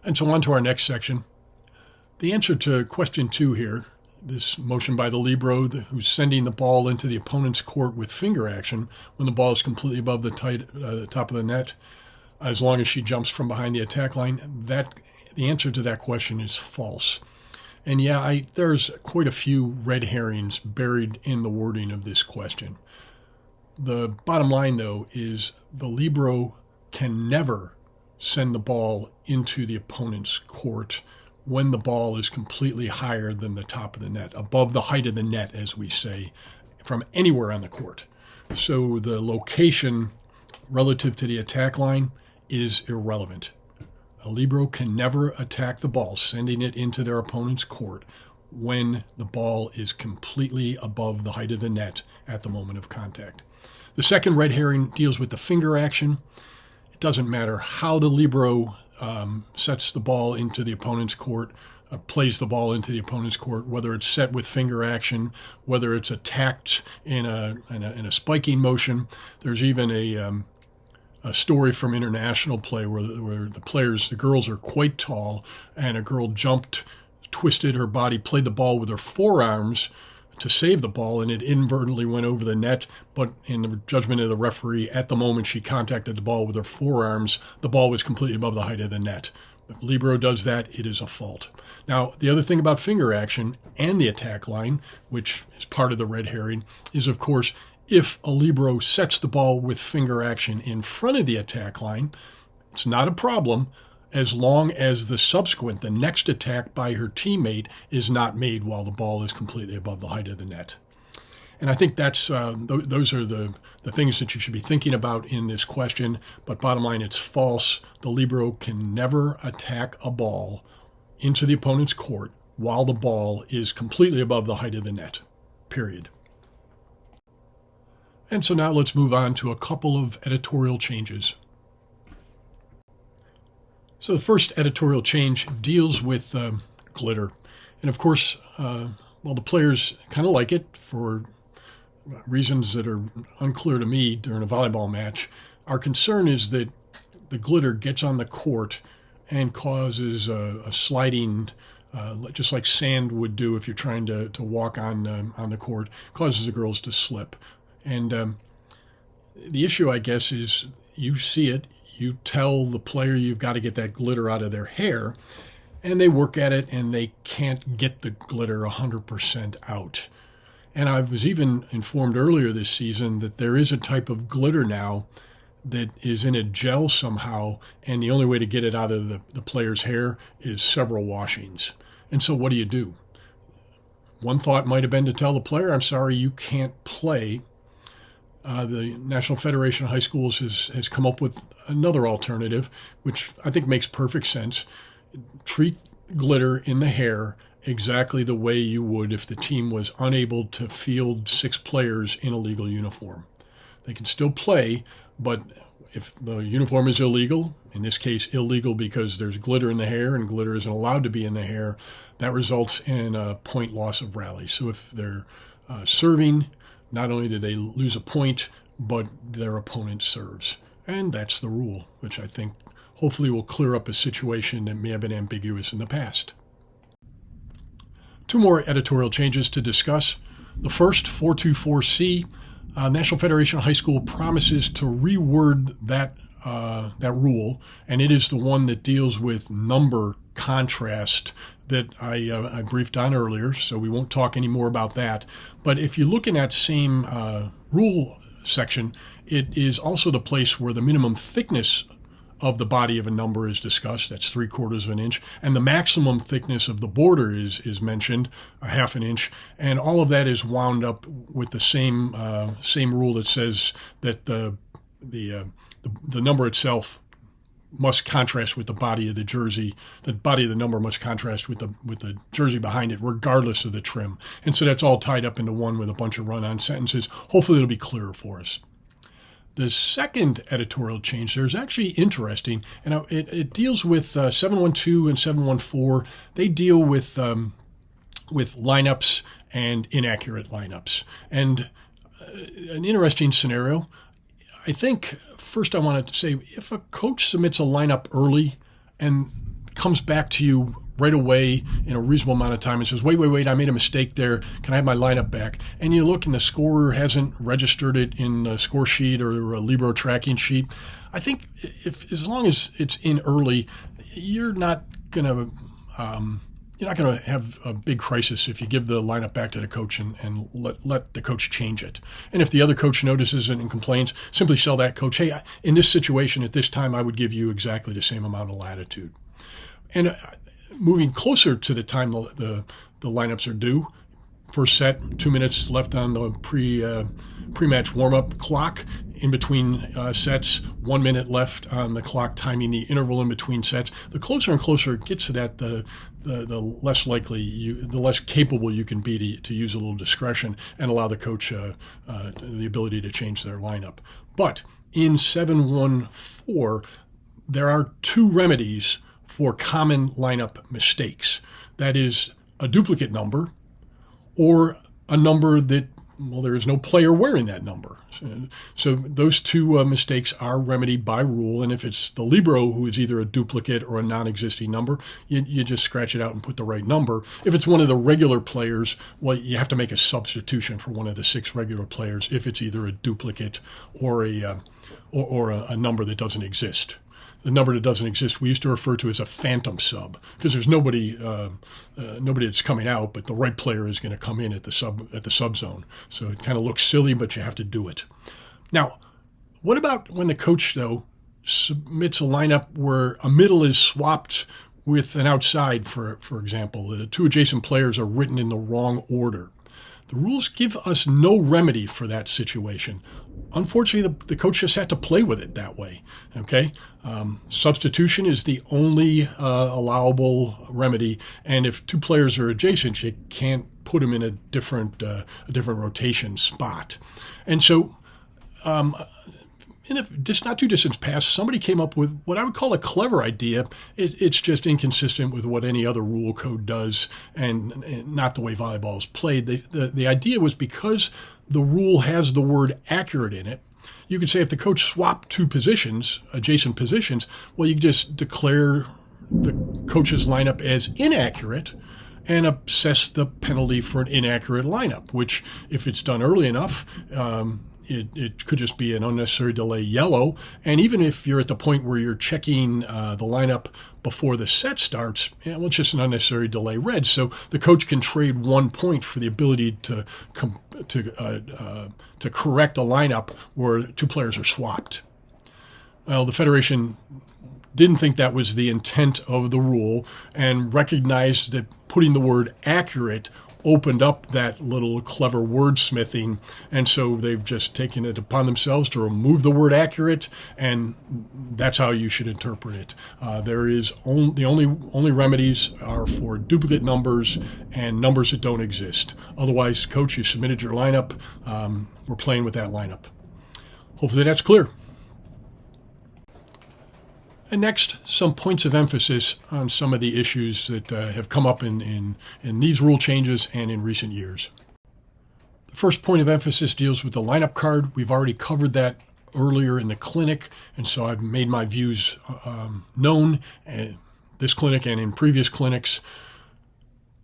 And so on to our next section. The answer to question 2 here, this motion by the libero who's sending the ball into the opponent's court with finger action when the ball is completely above the top of the net, as long as she jumps from behind the attack line, the answer to that question is false. And yeah, there's quite a few red herrings buried in the wording of this question. The bottom line, though, is the libero can never send the ball into the opponent's court when the ball is completely higher than the top of the net, above the height of the net, as we say, from anywhere on the court. So the location relative to the attack line is irrelevant. A libero can never attack the ball, sending it into their opponent's court, when the ball is completely above the height of the net at the moment of contact. The second red herring deals with the finger action. It doesn't matter how the libero sets the ball into the opponent's court, plays the ball into the opponent's court, whether it's set with finger action, whether it's attacked in a spiking motion. There's even a story from international play where the girls are quite tall, and a girl jumped, twisted her body, played the ball with her forearms to save the ball, and it inadvertently went over the net. But in the judgment of the referee, at the moment she contacted the ball with her forearms, the ball was completely above the height of the net. If libero does that, it is a fault. Now, the other thing about finger action and the attack line, which is part of the red herring, is, of course, if a libero sets the ball with finger action in front of the attack line, it's not a problem as long as the next attack by her teammate is not made while the ball is completely above the height of the net. And I think those are the things that you should be thinking about in this question. But bottom line, it's false. The libero can never attack a ball into the opponent's court while the ball is completely above the height of the net, period. And so now let's move on to a couple of editorial changes. So the first editorial change deals with glitter. And of course, while the players kind of like it for reasons that are unclear to me during a volleyball match, our concern is that the glitter gets on the court and causes a sliding, just like sand would do if you're trying to walk on the court, causes the girls to slip. And the issue, I guess, is you see it, you tell the player you've got to get that glitter out of their hair, and they work at it and they can't get the glitter 100% out. And I was even informed earlier this season that there is a type of glitter now that is in a gel somehow, and the only way to get it out of the player's hair is several washings. And so what do? One thought might have been to tell the player, I'm sorry, you can't play. The National Federation of High Schools has come up with another alternative, which I think makes perfect sense. Treat glitter in the hair exactly the way you would if the team was unable to field 6 players in a legal uniform. They can still play, but if the uniform is illegal, in this case illegal because there's glitter in the hair and glitter isn't allowed to be in the hair, that results in a point loss of rally. So if they're serving, not only do they lose a point, but their opponent serves. And that's the rule, which I think hopefully will clear up a situation that may have been ambiguous in the past. 2 more editorial changes to discuss. The first, 424C, National Federation of High School promises to reword that rule, and it is the one that deals with number contrast that I briefed on earlier, so we won't talk any more about that. But if you look in that same rule section, it is also the place where the minimum thickness of the body of a number is discussed. That's 3/4 of an inch. And the maximum thickness of the border is mentioned, 1/2 an inch. And all of that is wound up with the same rule that says that the number itself must contrast with the body of the jersey. The body of the number must contrast with the jersey behind it, regardless of the trim. And so that's all tied up into one with a bunch of run-on sentences. Hopefully it'll be clearer for us. The second editorial change there is actually interesting, and it deals with 712 and 714. They deal with lineups and inaccurate lineups. And an interesting scenario, I think, first I wanted to say, if a coach submits a lineup early and comes back to you right away in a reasonable amount of time and says, wait, I made a mistake there. Can I have my lineup back? And you look and the scorer hasn't registered it in a score sheet or a Libro tracking sheet. I think as long as it's in early, you're not going to have a big crisis if you give the lineup back to the coach and let the coach change it. And if the other coach notices it and complains, simply tell that coach, hey, in this situation at this time, I would give you exactly the same amount of latitude. And moving closer to the time the lineups are due, first set, 2 minutes left on the pre-match warm-up clock. In between sets, 1 minute left on the clock, timing the interval in between sets. The closer and closer it gets to that, the less likely, the less capable you can be to use a little discretion and allow the coach the ability to change their lineup. But in 714, there are two remedies for common lineup mistakes. That is a duplicate number or a number that, well, there is no player wearing that number. So those two mistakes are remedied by rule. And if it's the Libro who is either a duplicate or a non-existing number, you just scratch it out and put the right number. If it's one of the regular players, well, you have to make a substitution for one of the 6 regular players if it's either a duplicate or a number that doesn't exist. The number that doesn't exist, we used to refer to as a phantom sub, because there's nobody that's coming out, but the right player is going to come in at the sub zone. So it kind of looks silly, but you have to do it. Now, what about when the coach, though, submits a lineup where a middle is swapped with an outside, for example? The 2 adjacent players are written in the wrong order. The rules give us no remedy for that situation. Unfortunately, the coach just had to play with it that way. Okay, substitution is the only allowable remedy, and if 2 players are adjacent, you can't put them in a different rotation spot. And so, in the not too distant past, somebody came up with what I would call a clever idea. It's just inconsistent with what any other rule code does and not the way volleyball is played. The idea was, because the rule has the word accurate in it, you could say if the coach swapped 2 positions, adjacent positions, well, you just declare the coach's lineup as inaccurate and assess the penalty for an inaccurate lineup, which, if it's done early enough, it could just be an unnecessary delay yellow. And even if you're at the point where you're checking the lineup before the set starts, well, it's just an unnecessary delay red. So the coach can trade 1 point for the ability to correct a lineup where 2 players are swapped. Well, the Federation didn't think that was the intent of the rule and recognized that putting the word accurate opened up that little clever wordsmithing, and so they've just taken it upon themselves to remove the word accurate, and that's how you should interpret it. The only remedies are for duplicate numbers and numbers that don't exist. Otherwise, coach, you submitted your lineup. We're playing with that lineup. Hopefully that's clear. And next, some points of emphasis on some of the issues that have come up in these rule changes and in recent years. The first point of emphasis deals with the lineup card. We've already covered that earlier in the clinic, and so I've made my views known at this clinic and in previous clinics.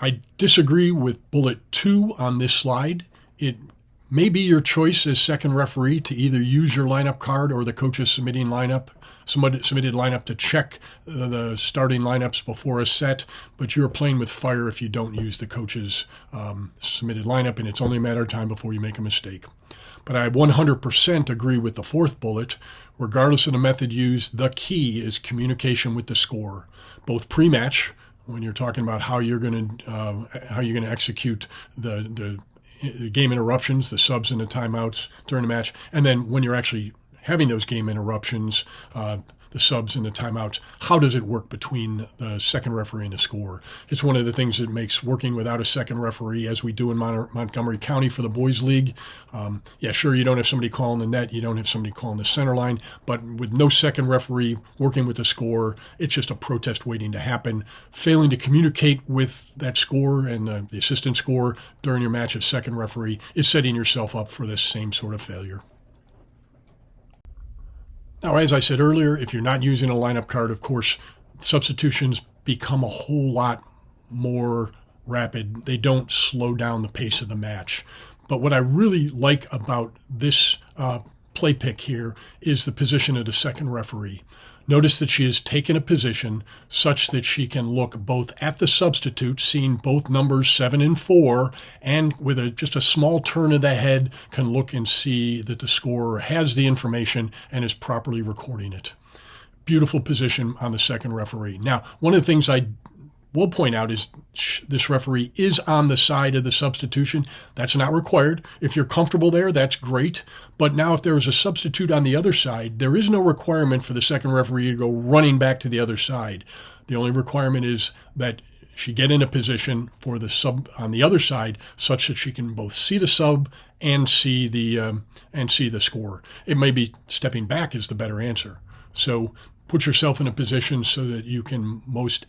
I disagree with bullet 2 on this slide. It may be your choice as second referee to either use your lineup card or the coach's submitted lineup to check the starting lineups before a set, but you're playing with fire if you don't use the coach's submitted lineup, and it's only a matter of time before you make a mistake. But I 100% agree with the 4th bullet. Regardless of the method used, the key is communication with the scorer, both pre-match, when you're talking about how you're going to execute the game interruptions, the subs and the timeouts during the match, and then when you're actually having those game interruptions, the subs and the timeouts, how does it work between the second referee and the scorer? It's one of the things that makes working without a second referee, as we do in Montgomery County for the boys league. Sure, you don't have somebody calling the net, you don't have somebody calling the center line, but with no second referee working with the scorer, it's just a protest waiting to happen. Failing to communicate with that scorer and the assistant scorer during your match of second referee is setting yourself up for this same sort of failure. Now, as I said earlier, if you're not using a lineup card, of course, substitutions become a whole lot more rapid. They don't slow down the pace of the match. But what I really like about this play pick here is the position of the second referee. Notice that she has taken a position such that she can look both at the substitute, seeing both numbers 7 and 4, and with just a small turn of the head can look and see that the scorer has the information and is properly recording it. Beautiful position on the second referee. Now, one of the things I will point out is this referee is on the side of the substitution. That's not required. If you're comfortable there, that's great. But now if there is a substitute on the other side, there is no requirement for the second referee to go running back to the other side. The only requirement is that she get in a position for the sub on the other side such that she can both see the sub and see the scorer. It may be stepping back is the better answer. So put yourself in a position so that you can most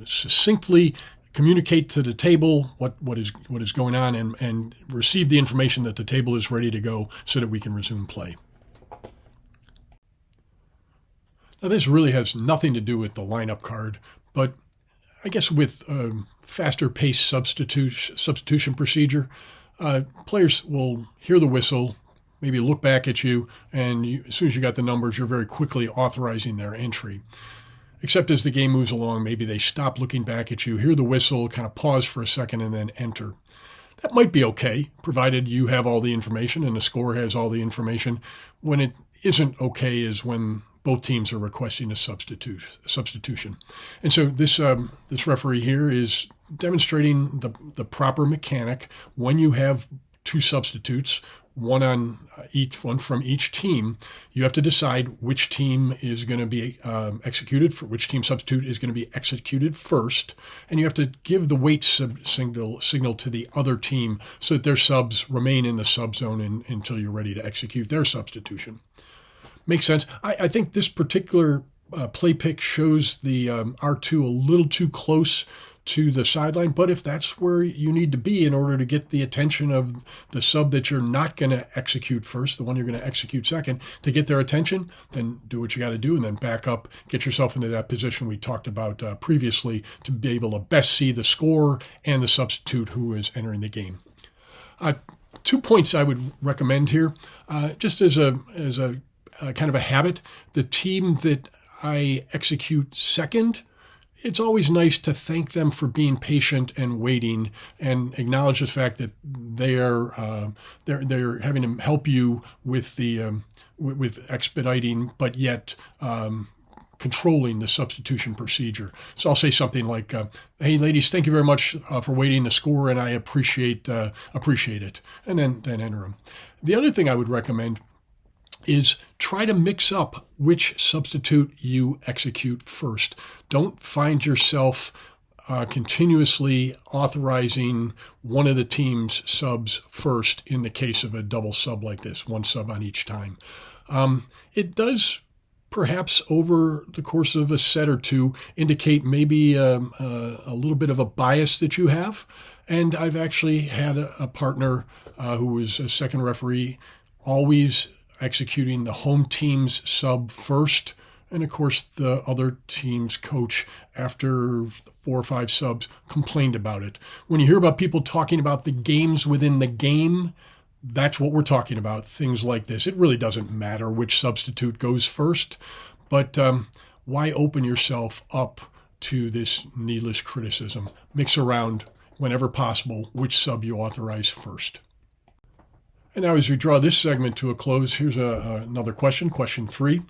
succinctly communicate to the table what is going on and receive the information that the table is ready to go so that we can resume play. Now this really has nothing to do with the lineup card, but I guess with faster paced substitution procedure, players will hear the whistle, maybe look back at you, and as soon as you got the numbers, you're very quickly authorizing their entry. Except as the game moves along, maybe they stop looking back at you, hear the whistle, kind of pause for a second, and then enter. That might be okay, provided you have all the information and the scorer has all the information. When it isn't okay is when both teams are requesting a substitution. And so this referee here is demonstrating the proper mechanic when you have two substitutes, one from each team. You have to decide which team is going to be executed, for which team substitute is going to be executed first, and you have to give the wait signal to the other team so that their subs remain in the sub zone until you're ready to execute their substitution. Makes sense. I think this particular play pick shows the R2 a little too close to the sideline, but if that's where you need to be in order to get the attention of the sub that you're not going to execute first, the one you're going to execute second, to get their attention, then do what you got to do and then back up, get yourself into that position we talked about previously to be able to best see the scorer and the substitute who is entering the game. 2 points I would recommend here, just as a kind of a habit. The team that I execute second, it's always nice to thank them for being patient and waiting, and acknowledge the fact that they're having to help you with the with expediting, but yet controlling the substitution procedure. So I'll say something like, "Hey, ladies, thank you very much for waiting the score, and I appreciate it," and then enter them. The other thing I would recommend is try to mix up which substitute you execute first. Don't find yourself continuously authorizing one of the team's subs first in the case of a double sub like this, one sub on each time. It does perhaps over the course of a set or two indicate maybe a little bit of a bias that you have. And I've actually had a partner who was a second referee always executing the home team's sub first, and of course the other team's coach, after 4 or 5 subs, complained about it. When you hear about people talking about the games within the game, that's what we're talking about, things like this. It really doesn't matter which substitute goes first, but why open yourself up to this needless criticism? Mix around, whenever possible, which sub you authorize first. And now as we draw this segment to a close, here's another question, question 3.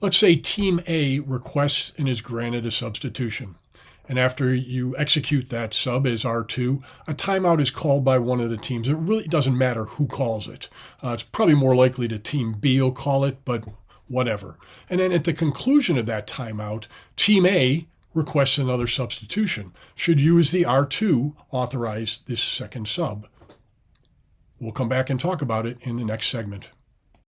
Let's say Team A requests and is granted a substitution. And after you execute that sub as R2, a timeout is called by one of the teams. It really doesn't matter who calls it. It's probably more likely that Team B will call it, but whatever. And then at the conclusion of that timeout, Team A requests another substitution. Should you as the R2 authorize this second sub? We'll come back and talk about it in the next segment.